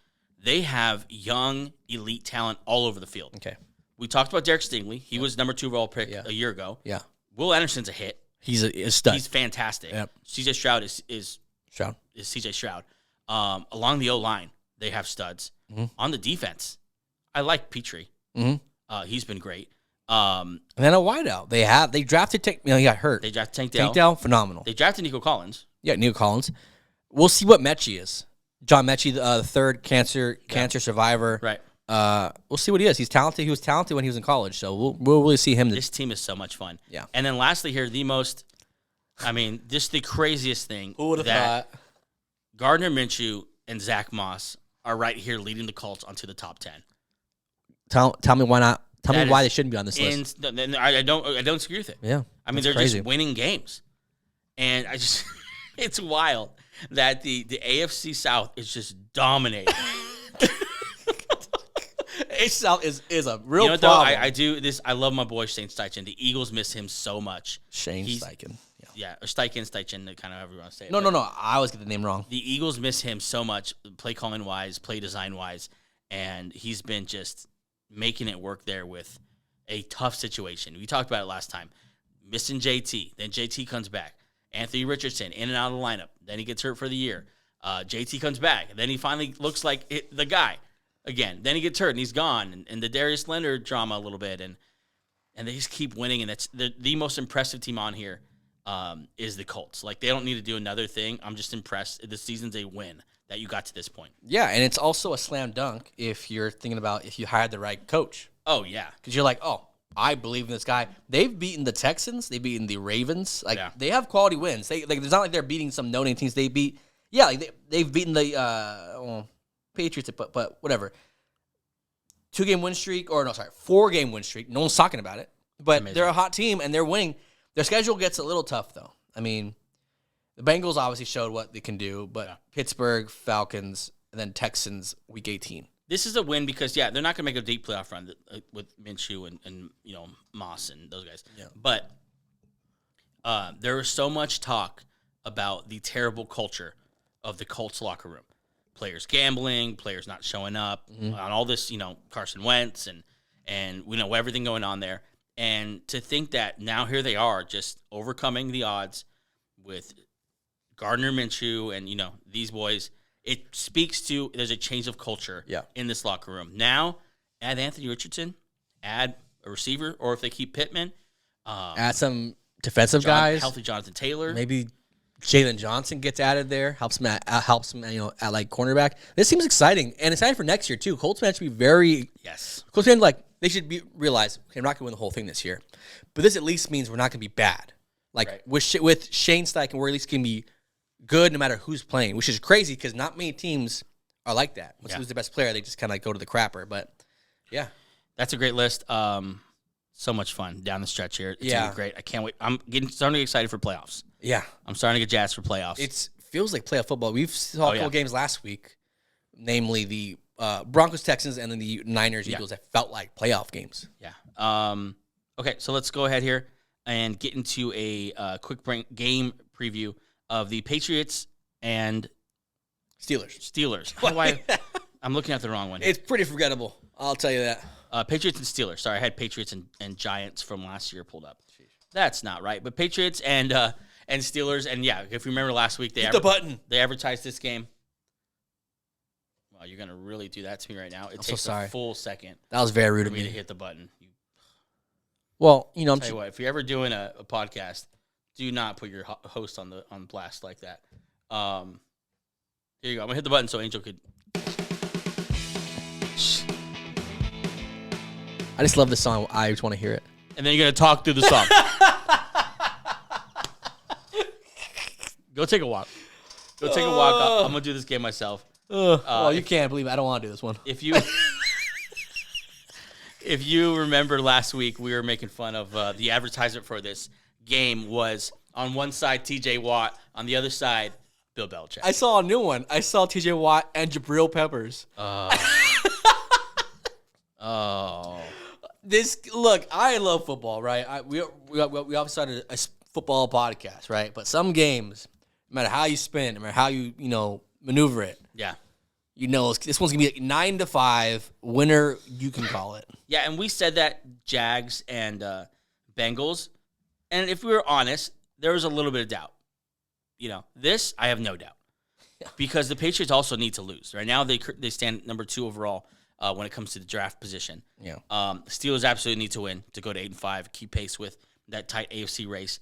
they have young, elite talent all over the field. Okay. We talked about Derek Stingley. He was number 2 overall pick a year ago. Yeah. Will Anderson's a hit. He's a stud. He's fantastic. Yep. CJ Stroud is CJ Stroud. Along the O-line, they have studs. Mm-hmm. On the defense, I like Petrie. Mm-hmm. He's been great. And then a wideout. They drafted Tank. He got hurt. They drafted Tank Tank Dell, phenomenal. They drafted Nico Collins. Yeah, Nico Collins. We'll see what Mechie is. John Mechie, the third cancer survivor. Right. We'll see what he is. He's talented. He was talented when he was in college, so we'll really see him. This team is so much fun. Yeah. And then lastly here, just the craziest thing. Who would have thought? Gardner Minshew and Zach Moss are right here leading the Colts onto the top 10. Tell me why not. Tell me why they shouldn't be on this list. I don't disagree with it. Yeah. They're crazy. just winning games. And it's wild that the AFC South is just dominating. AFC South is a real problem. problem. I do this. I love my boy Shane Steichen. The Eagles miss him so much. Shane Steichen. Yeah, or Steichen, kind of however you want to say it. No. I always get the name wrong. The Eagles miss him so much, play calling wise, play design wise, and he's been just making it work there with a tough situation. We talked about it last time. missing JT. Then JT comes back. Anthony Richardson in and out of the lineup. Then he gets hurt for the year. JT comes back. And then he finally looks like the guy again. Then he gets hurt and he's gone. And the Darius Leonard drama a little bit. And they just keep winning. And that's the most impressive team on here is the Colts. Like, they don't need to do another thing. I'm just impressed. This season's a win that you got to this point. Yeah, and it's also a slam dunk if you're thinking about if you hired the right coach. Oh, yeah. Because you're like, oh, I believe in this guy. They've beaten the Texans. They've beaten the Ravens. Like, they have quality wins. It's not like they're beating some no-name teams. They beat, they've beaten the Patriots, but whatever. 4-game win streak. No one's talking about it. But They're a hot team, and they're winning. Their schedule gets a little tough, though. I mean, the Bengals obviously showed what they can do, but Pittsburgh, Falcons, and then Texans week 18. This is a win because, they're not going to make a deep playoff run with Minshew and Moss and those guys. Yeah. But there was so much talk about the terrible culture of the Colts locker room. Players gambling, players not showing up, on all this, Carson Wentz and we know everything going on there. And to think that now here they are just overcoming the odds with Gardner Minshew and, these boys, it speaks to there's a change of culture in this locker room. Now, add Anthony Richardson, add a receiver, or if they keep Pittman. Add some defensive guys. Healthy Jonathan Taylor. Maybe Jalen Johnson gets added there, helps him at like cornerback. This seems exciting, and exciting for next year, too. Colts fans should be very – Yes. Colts fans, they should realize, okay, I'm not going to win the whole thing this year. But this at least means we're not going to be bad. With Shane Steichen, we're at least going to be good no matter who's playing, which is crazy because not many teams are like that. Once they lose their best player, they just kind of go to the crapper. But, yeah. That's a great list. So much fun down the stretch here. It's going to be great. I can't wait. I'm starting to get excited for playoffs. Yeah. I'm starting to get jazzed for playoffs. It feels like playoff football. We've saw a couple games last week, namely the Broncos-Texans and then the Niners-Eagles that felt like playoff games. Yeah. Okay, so let's go ahead here and get into a quick game preview of the Patriots and Steelers. I'm looking at the wrong one. It's pretty forgettable. I'll tell you that. Patriots and Steelers. Sorry, I had Patriots and Giants from last year pulled up. Jeez. That's not right. But Patriots and Steelers, and if you remember last week, they advertised this game. Wow, you're gonna really do that to me right now. It takes a full second. That was very rude of me to hit the button. Well, I'm tell you what, if you're ever doing a podcast, do not put your host on blast like that. Here you go. I'm gonna hit the button so Angel could. I just love this song. I just want to hear it. And then you're gonna talk through the song. Go take a walk. I'm gonna do this game myself. You can't believe it. I don't want to do this one. If you remember last week, we were making fun of the advertisement for this game was on one side TJ Watt, on the other side Bill Belichick. I saw a new one. I saw TJ Watt and Jabril Peppers. Look, I love football, right? We obviously started a football podcast, right? But some games, no matter how you spin, no matter how you maneuver it. Yeah. This one's going to be 9-5. Winner, you can call it. Yeah, and we said that Jags and Bengals. And if we were honest, there was a little bit of doubt. This, I have no doubt. Yeah. Because the Patriots also need to lose. Right now, they stand number 2 overall when it comes to the draft position. Yeah. The Steelers absolutely need to win to go to 8-5, keep pace with that tight AFC race.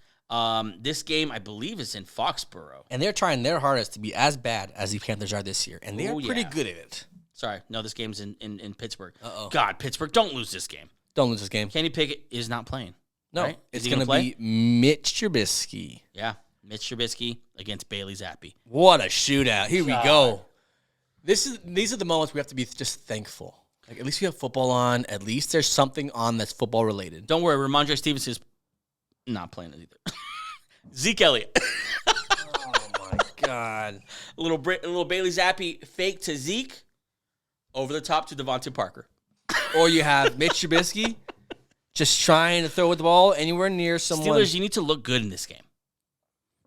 This game, I believe, is in Foxborough. And they're trying their hardest to be as bad as the Panthers are this year. And they're pretty good at it. Sorry. No, this game's in Pittsburgh. Uh-oh. God, Pittsburgh, don't lose this game. Don't lose this game. Kenny Pickett is not playing. No. Right? It's going to be Mitch Trubisky. Yeah. Mitch Trubisky against Bailey Zappi. What a shootout. Here we go. These are the moments we have to be just thankful. Like, at least we have football on. At least there's something on that's football related. Don't worry. Ramondre Stevenson is not playing it either. Zeke Elliott. Oh, my God. A little Bailey Zappi fake to Zeke. Over the top to Devontae Parker. Or you have Mitch Trubisky just trying to throw with the ball anywhere near someone. Steelers, you need to look good in this game.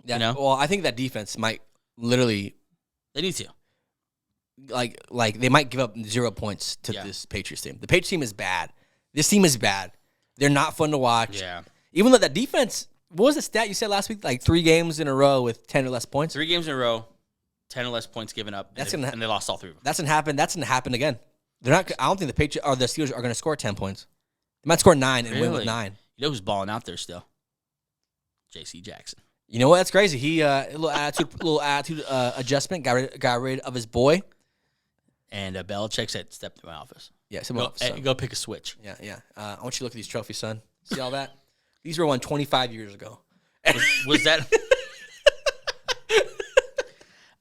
Yeah, Well, I think that defense might literally. They need to. Like they might give up 0 points to this Patriots team. The Patriots team is bad. This team is bad. They're not fun to watch. Yeah. Even though that defense, what was the stat you said last week? Like 3 games in a row with 10 or less points. 3 games in a row, 10 or less points given up. And they lost all 3 of them. That's gonna happen. That's gonna happen again. They're not. I don't think the Patriots or the Steelers are gonna score 10 points. They might score 9 and win with 9. You know who's balling out there still? J.C. Jackson. You know what? That's crazy. He a little attitude adjustment. Got rid of his boy. And Belichick said, "Step to my office. Yeah, Go pick a switch." Yeah. I want you to look at these trophies, son. See all that? These were won 25 years ago. Was that?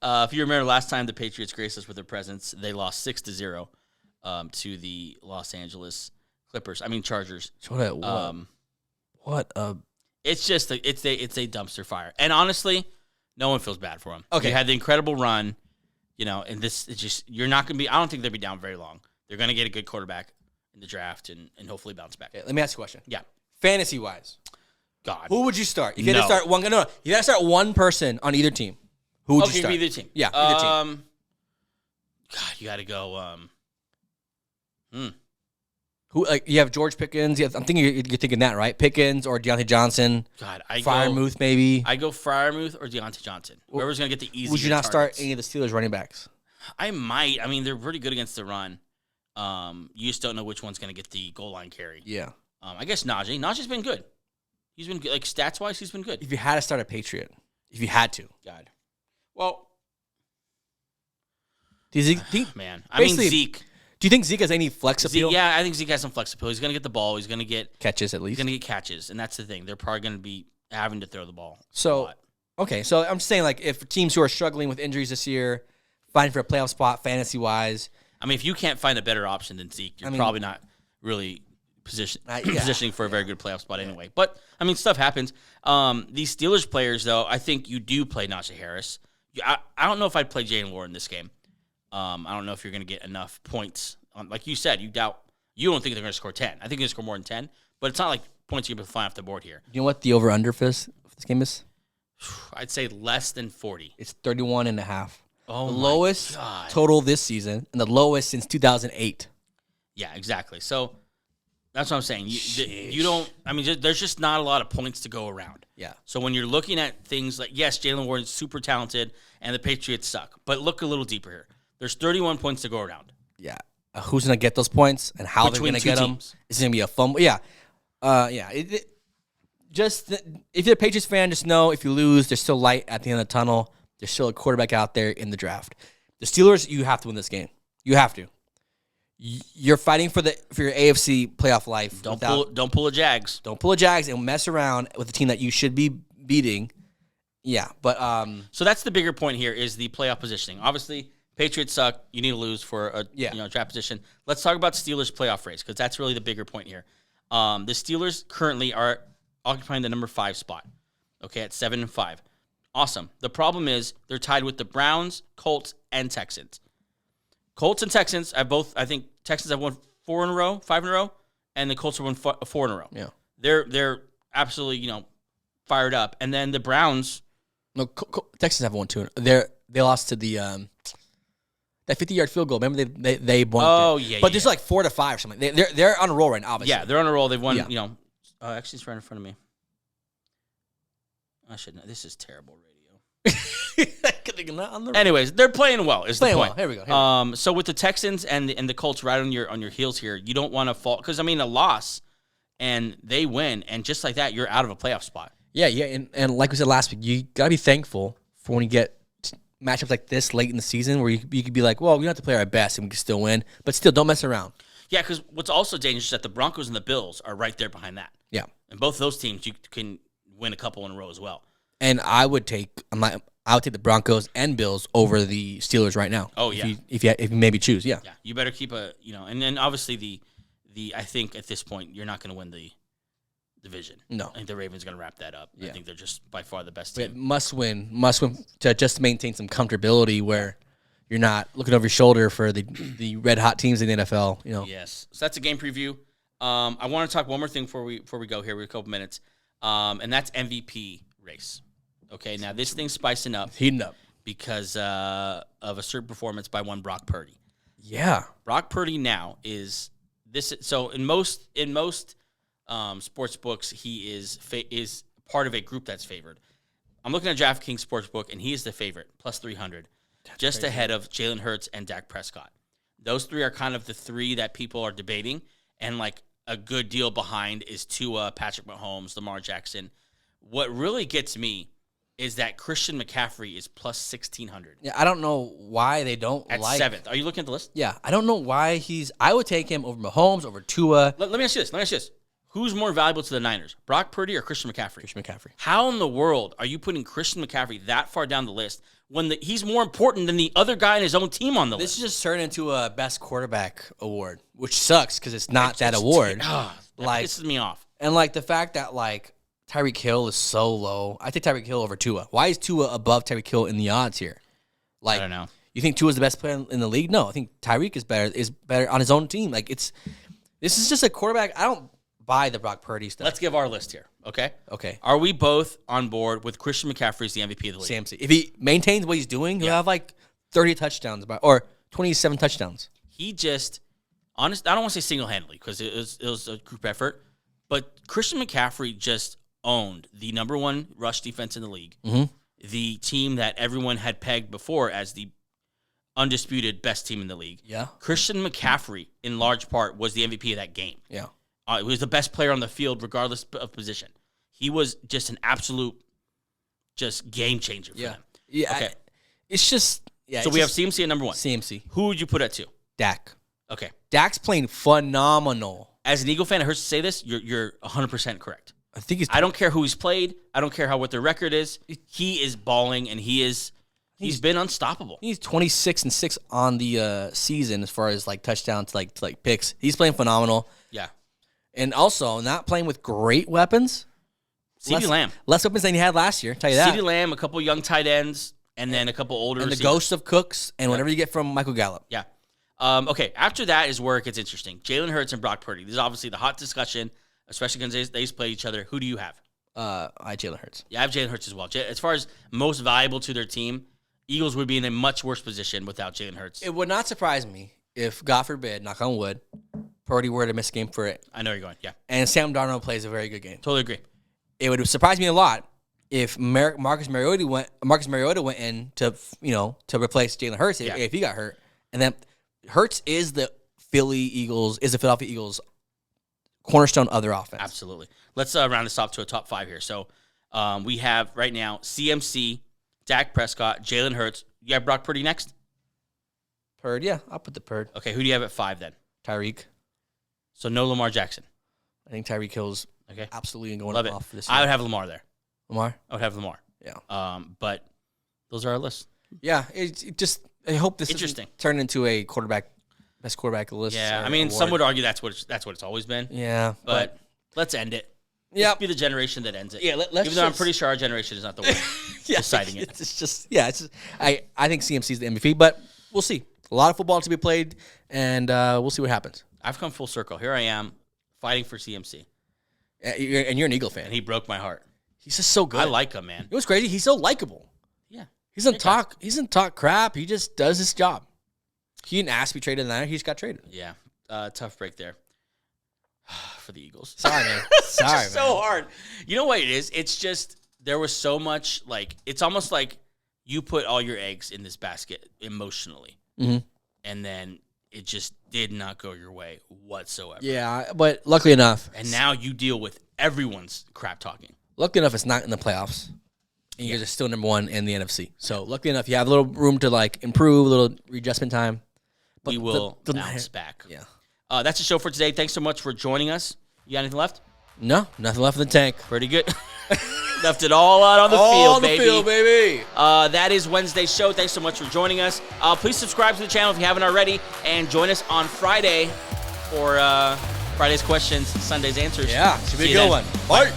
If you remember last time the Patriots graced us with their presence, they lost 6-0 to the Los Angeles Clippers. I mean Chargers. It's just it's a dumpster fire. And honestly, no one feels bad for them. Okay, you had the incredible run, and this is just you're not going to be. I don't think they'll be down very long. They're going to get a good quarterback in the draft and hopefully bounce back. Okay, let me ask you a question. Yeah, fantasy wise, God, who would you start? If you had to start one, no, you had to start one person on either team. Who would you start? Either team. Yeah, either team. God, you got to go. Who you have George Pickens? I'm thinking you're thinking that, right? Pickens or Deontay Johnson. God, Freiermuth maybe. I go Freiermuth or Deontay Johnson. Whoever's gonna get the easiest. Would you not targets. start any of the Steelers running backs? I might. I mean, they're pretty good against the run. You just don't know which one's gonna get the goal line carry. Yeah. I guess Najee. Najee's been good. He's been good. Like stats wise, he's been good. If you had to start a Patriot, if you had to, God. Well, do you think, man, I mean Zeke. Do you think Zeke has any flex appeal? Yeah, I think Zeke has some flexibility. He's going to get the ball. He's going to get catches at least. He's going to get catches, and that's the thing. They're probably going to be having to throw the ball. So, okay. So I'm just saying, like, if teams who are struggling with injuries this year, fighting for a playoff spot, fantasy-wise. I mean, if you can't find a better option than Zeke, you're probably not really positioning for a very good playoff spot anyway. But, I mean, stuff happens. These Steelers players, though, I think you do play Najee Harris. I don't know if I'd play Jalen Warren in this game. I don't know if you're going to get enough points. Like you said, you don't think they're going to score 10. I think they're going to score more than 10, but it's not like points you're going to find off the board here. You know what the over-under for this game is? I'd say less than 40. It's 31.5. Oh, the lowest total this season and the lowest since 2008. Yeah, exactly. So that's what I'm saying. You don't. I mean, there's just not a lot of points to go around. Yeah. So when you're looking at things like, yes, Jalen Warren's super talented and the Patriots suck, but look a little deeper here. There's 31 points to go around. Yeah. Who's going to get those points and how they're going to get them? It's going to be a fumble. Yeah. If you're a Patriots fan, just know if you lose, there's still light at the end of the tunnel. There's still a quarterback out there in the draft. The Steelers, you have to win this game. You have to. You're fighting for your AFC playoff life. Don't pull a Jags. Don't pull a Jags and mess around with a team that you should be beating. Yeah, but so that's the bigger point here is the playoff positioning. Obviously, Patriots suck. You need to lose for a draft position. Let's talk about Steelers playoff race because that's really the bigger point here. The Steelers currently are occupying the number 5 spot. Okay, at 7-5. Awesome. The problem is they're tied with the Browns, Colts, and Texans. Colts and Texans I think Texans have won 5 in a row, and the Colts have won 4 in a row. Yeah, they're absolutely fired up, and then the Browns. No, Texans have won 2. They lost to the that 50-yard field goal. Remember they won. Oh yeah, but there's like 4 to 5 or something. They're on a roll right now. Obviously, yeah, they're on a roll. They've won. Yeah. Actually, it's right in front of me. I should know. This is terrible radio. Anyways, they're playing well. Is the point? Well. Here we go. So with the Texans and the Colts right on your heels here, you don't want to fall because a loss and they win, and just like that, you're out of a playoff spot. Yeah, and like we said last week, you gotta be thankful for when you get matchups like this late in the season where you could be like, well, we don't have to play our best and we can still win, but still don't mess around. Yeah, because what's also dangerous is that the Broncos and the Bills are right there behind that. Yeah, and both those teams you can win a couple in a row as well. And I would take the Broncos and Bills over the Steelers right now. Oh yeah, if you maybe choose, yeah. Yeah, you better keep and then obviously the I think at this point you're not going to win the division. No, I think the Ravens going to wrap that up. Yeah. I think they're just by far the best team. But must win to just maintain some comfortability where you're not looking over your shoulder for the red hot teams in the NFL. Yes, so that's a game preview. I want to talk one more thing before we go here. We're a couple minutes, and that's MVP race. Okay, now this thing's spicing up, heating up because of a certain performance by one Brock Purdy. Yeah, Brock Purdy now is this. So in most sportsbooks, he is part of a group that's favored. I'm looking at DraftKings Sportsbook, and he is the favorite, plus 300, just ahead of Jalen Hurts and Dak Prescott. Those three are kind of the three that people are debating, and like a good deal behind is Tua, Patrick Mahomes, Lamar Jackson. What really gets me is that Christian McCaffrey is plus 1,600. Yeah, I don't know why they don't at like 7th. Are you looking at the list? Yeah, I don't know why I would take him over Mahomes, over Tua. Let me ask you this. Who's more valuable to the Niners, Brock Purdy or Christian McCaffrey? Christian McCaffrey. How in the world are you putting Christian McCaffrey that far down the list when he's more important than the other guy in his own team on the list? This just turned into a best quarterback award, which sucks because it's not that award. That pisses me off. And like the fact that like Tyreek Hill is so low. I take Tyreek Hill over Tua. Why is Tua above Tyreek Hill in the odds here? Like, I don't know. You think Tua is the best player in the league? No, I think Tyreek is better on his own team. Like this is just a quarterback. I don't buy the Brock Purdy stuff. Let's give our list here, okay? Okay. Are we both on board with Christian McCaffrey as the MVP of the league? CMC. If he maintains what he's doing, he'll have like 30 touchdowns or 27 touchdowns. He just, I don't want to say single-handedly because it was a group effort, but Christian McCaffrey just owned the number one rush defense in the league, the team that everyone had pegged before as the undisputed best team in the league. Yeah. Christian McCaffrey, in large part, was the MVP of that game. Yeah. He was the best player on the field, regardless of position. He was just an absolute, just game changer for them. Yeah. Okay. It's just So we have CMC at number 1. CMC. Who would you put at 2? Dak. Okay. Dak's playing phenomenal. As an Eagle fan, it hurts to say this. You're 100% correct. I think I don't care who he's played. I don't care what their record is. He is balling, and he's been unstoppable. He's 26-6 on the season as far as like touchdowns, like picks. He's playing phenomenal. Yeah. And also not playing with great weapons. CeeDee Lamb. Less weapons than he had last year, tell you that. CeeDee Lamb, a couple young tight ends, and then a couple older and receivers. The ghost of Cooks, and whatever you get from Michael Gallup. Yeah. Okay, after that is where it gets interesting. Jalen Hurts and Brock Purdy. This is obviously the hot discussion, especially because they play each other. Who do you have? I Jalen Hurts. Yeah, I have Jalen Hurts as well. As far as most valuable to their team, Eagles would be in a much worse position without Jalen Hurts. It would not surprise me if, God forbid, knock on wood, Purdy were to miss a game for it. I know you're going, yeah. And Sam Darnold plays a very good game. Totally agree. It would surprise me a lot if Marcus Mariota went in to replace Jalen Hurts if he got hurt. And then Hurts is the Philadelphia Eagles cornerstone of their offense. Absolutely. Let's round this off to a top 5 here. So we have right now CMC, Dak Prescott, Jalen Hurts. You have Brock Purdy next? Purd, yeah. I'll put the Purd. Okay, who do you have at 5 then? Tyreek. So no Lamar Jackson. I think Tyreek Hill's absolutely going Love off this year. I would have Lamar there. Lamar? I would have Lamar. Yeah. But those are our lists. Yeah, I hope this interesting turn into a best quarterback list. Yeah, I mean, award. some would argue that's what it's always been. Yeah, but let's end it. Yeah, be the generation that ends it. Yeah, let's even though I'm pretty sure our generation is not the one deciding it. I think CMC is the MVP, but we'll see. A lot of football to be played, and we'll see what happens. I've come full circle. Here I am fighting for CMC, and you're an Eagle fan. And he broke my heart. He's just so good. I like him, man. You know what's crazy? He's so likable. Yeah, he doesn't talk crap. He just does his job. He didn't ask to be traded in that. He just got traded. Yeah, tough break there for the Eagles. Sorry, man. Sorry, man. So hard. You know what it is? It's just there was so much it's almost like you put all your eggs in this basket emotionally, and then it just did not go your way whatsoever. Yeah, but luckily enough, and now you deal with everyone's crap talking. Luckily enough, it's not in the playoffs. And you guys are still number 1 in the NFC. So luckily enough, you have a little room to improve, a little readjustment time. But we will bounce back. Yeah. That's the show for today. Thanks so much for joining us. You got anything left? No, nothing left in the tank. Pretty good. Left it all out on the field, baby. All on the field, baby. That is Wednesday's show. Thanks so much for joining us. Please subscribe to the channel if you haven't already, and join us on Friday for Friday's questions, Sunday's answers. Yeah, should be a good one. Bye.